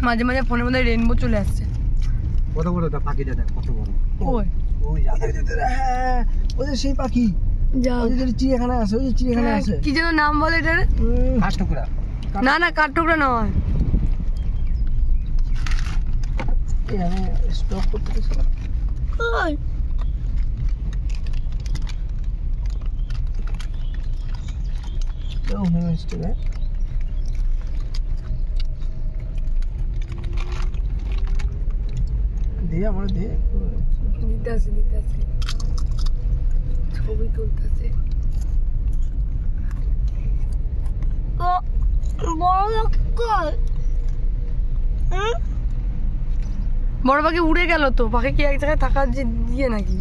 মাঝে মাঝে ফোনের মধ্যে রেইনবো চলে আসছে। কত বড় তা পাখি দাদা, কত বড় ওই ওই হ্যাঁ ওই যে সেই পাখি, যা ওই যে চিড়িয়াখানা আছে, ওই যে চিড়িয়াখানা আছে। কি যেন নাম বলে এটার? কাঠঠোকরা। না না কাঠঠোকরা নয়। এখানে স্টক করতে দিছ কই তো হোমস্টে দে আমার দে দিতাছে ছবি তুলতেছে। ও বড় লোক কই? বড় পাখি উড়ে গেল তো। পাখি কি এক জায়গায় থাকার দিয়ে নাকি?